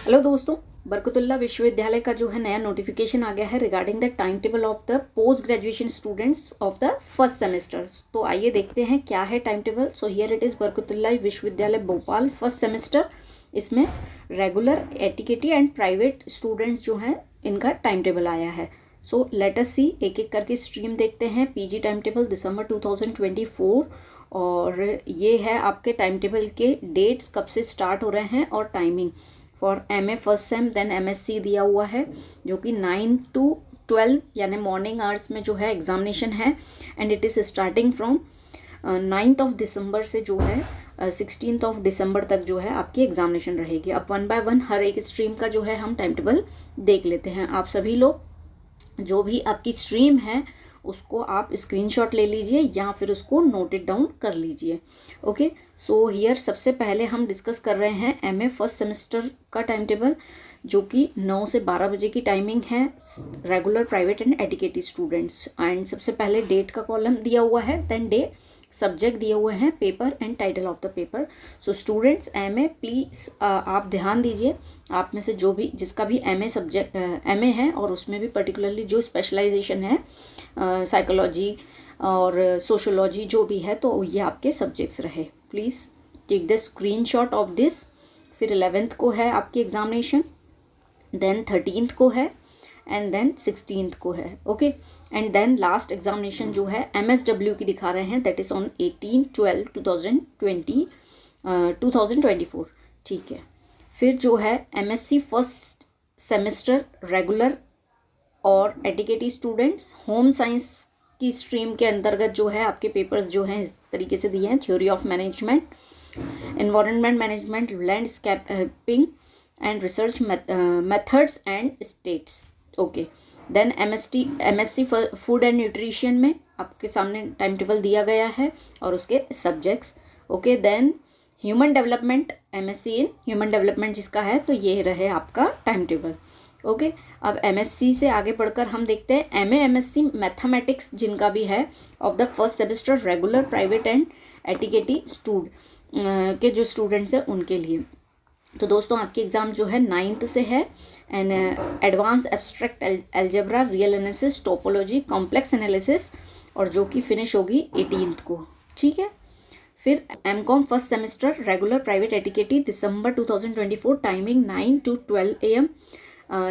Hello दोस्तों, बरकतुल्लाह विश्वविद्यालय का जो है नया नोटिफिकेशन आ गया है regarding the time table of the post graduation students of the first semester. तो आइए देखते हैं क्या है time table. So here it is Barkatullah विश्वविद्यालय भोपाल फर्स्ट सेमेस्टर। इसमें रेगुलर, एटिकेटी एंड प्राइवेट स्टूडेंट्स जो हैं इनका टाइम टेबल आया है। सो लेट अस सी, एक एक करके स्ट्रीम देखते हैं। पीजी टाइम टेबल दिसंबर 2024, और ये है आपके टाइम टेबल के डेट्स कब से स्टार्ट हो रहे हैं और timing. For MA first sem then MSc दिया हुआ है, जो कि 9 to 12 यानी मॉर्निंग आवर्स में जो है एग्जामिनेशन है। And it is starting from 9th of December से जो है 16th ऑफ दिसंबर तक जो है आपकी एग्जामिनेशन रहेगी। अब 1 by 1 हर एक स्ट्रीम का जो है हम टाइम टेबल देख लेते हैं। आप सभी लोग जो भी आपकी स्ट्रीम है उसको आप स्क्रीनशॉट ले लीजिए या फिर उसको नोटेड डाउन कर लीजिए। ओके, सो हियर सबसे पहले हम डिस्कस कर रहे हैं MA फर्स्ट सेमेस्टर का टाइम टेबल, जो कि 9 से 12 बजे की टाइमिंग है। Regular, private and educated students. And सबसे पहले डेट का कॉलम दिया हुआ है, देन डे, सब्जेक्ट दिए हुए हैं, paper and title of the paper. So students MA please आप ध्यान दीजिए, आप में से जो भी जिसका भी MA सब्जेक्ट MA है और उसमें भी पर्टिकुलरली जो स्पेशलाइजेशन है साइकोलॉजी और सोशोलॉजी जो भी है, तो ये आपके सब्जेक्ट्स रहे। Please take the screenshot of this. फिर 11th को है आपकी एग्जामिनेशन, देन 13th को है, एंड देन 16th को है। Okay, and then last examination जो है MSW की दिखा रहे हैं, दैट इज़ ऑन 18/12/2024। ठीक है, फिर जो है MSc फर्स्ट सेमेस्टर रेगुलर और एजुकेटेड स्टूडेंट्स, होम साइंस की स्ट्रीम के अंतर्गत जो है आपके पेपर्स जो हैं इस तरीके से दिए हैं। Theory of management, environment management, landscaping and research methods and stats. Okay, then MSc food and nutrition में आपके सामने टाइम टेबल दिया गया है और उसके subjects. Okay, then human development, MSc in human development जिसका है, तो ये रहे आपका टाइम टेबल। ओके, अब MSc से आगे बढ़कर हम देखते हैं MA MSc मैथमेटिक्स जिनका भी है of the first semester regular, private and educated के जो स्टूडेंट्स हैं उनके लिए। तो दोस्तों आपकी एग्ज़ाम जो है 9th से है, and advance abstract algebra, real analysis, topology, complex analysis, और जो कि फिनिश होगी 18th को। ठीक है, फिर MCOM first semester regular, private, educated December 2024, timing 9 to 12 AM।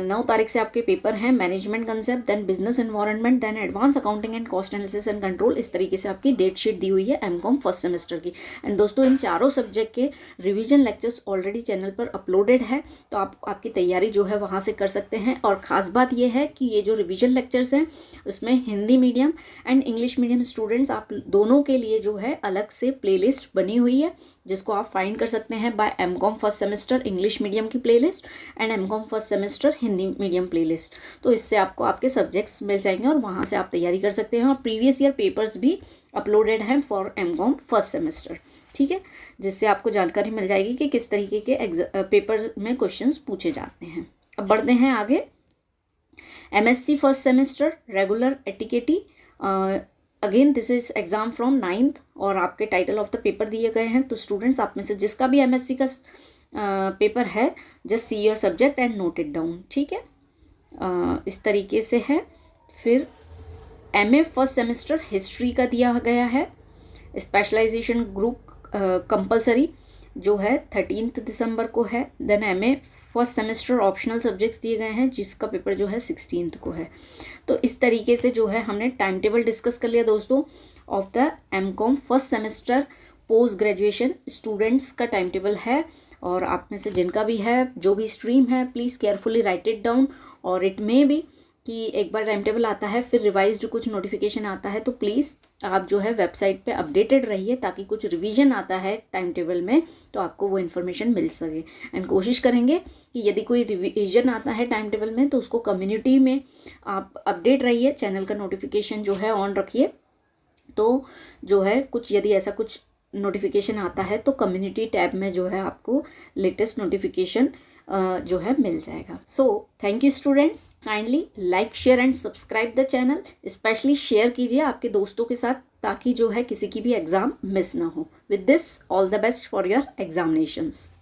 9 तारीख से आपके पेपर हैं management concept, then business environment, then advance accounting and cost analysis and control. इस तरीके से आपकी डेट शीट दी हुई है MCOM फर्स्ट सेमेस्टर की। एंड दोस्तों इन चारों सब्जेक्ट के रिवीजन लेक्चर्स ऑलरेडी चैनल पर अपलोडेड है, तो आप आपकी तैयारी जो है वहाँ से कर सकते हैं। और ख़ास बात यह है कि ये जो रिवीजन लेक्चर्स हैं उसमें Hindi medium and English medium students आप दोनों के लिए जो है अलग से प्लेलिस्ट बनी हुई है, जिसको आप फाइंड कर सकते हैं by MCOM first semester English medium की playlist and MCOM first semester Hindi medium playlist. तो इससे आपको आपके सब्जेक्ट्स मिल जाएंगे और वहाँ से आप तैयारी कर सकते हैं। और प्रीवियस ईयर पेपर्स भी अपलोडेड हैं फॉर MCOM फर्स्ट सेमेस्टर। ठीक है, जिससे आपको जानकारी मिल जाएगी कि किस तरीके के पेपर में क्वेश्चंस पूछे जाते हैं। अब बढ़ते हैं आगे। MSc first semester regular, educated, again this is exam from 9th, और आपके टाइटल ऑफ द पेपर दिए गए हैं। तो स्टूडेंट्स आप में से जिसका भी MSc का पेपर है, just see your subject and note it down. ठीक है, इस तरीके से है। फिर MA फर्स्ट सेमेस्टर हिस्ट्री का दिया गया है, स्पेशलाइजेशन ग्रुप कंपलसरी जो है 13th दिसंबर को है। Then MA first semester optional subjects दिए गए हैं जिसका पेपर जो है 16th को है। तो इस तरीके से जो है हमने टाइम टेबल डिस्कस कर लिया दोस्तों of the MCOM first semester post graduation students का टाइम टेबल है। और आप में से जिनका भी है जो भी स्ट्रीम है, please carefully right it down. और इट मे बी कि एक बार टाइम टेबल आता है फिर रिवाइज्ड कुछ नोटिफिकेशन आता है, तो प्लीज़ आप जो है वेबसाइट पे अपडेटेड रहिए, ताकि कुछ रिवीजन आता है टाइम टेबल में तो आपको वो इन्फॉर्मेशन मिल सके। एंड कोशिश करेंगे कि यदि कोई रिवीजन आता है टाइम टेबल में तो उसको कम्युनिटी में आप अपडेट रहिए, चैनल का नोटिफिकेशन जो है ऑन रखिए। तो जो है कुछ यदि ऐसा कुछ नोटिफिकेशन आता है तो कम्युनिटी टैब में जो है आपको लेटेस्ट नोटिफिकेशन जो है मिल जाएगा। So thank you students, kindly like, share and subscribe the channel. Specially share कीजिए आपके दोस्तों के साथ, ताकि जो है किसी की भी एग्ज़ाम मिस ना हो। With this all the best for your examinations.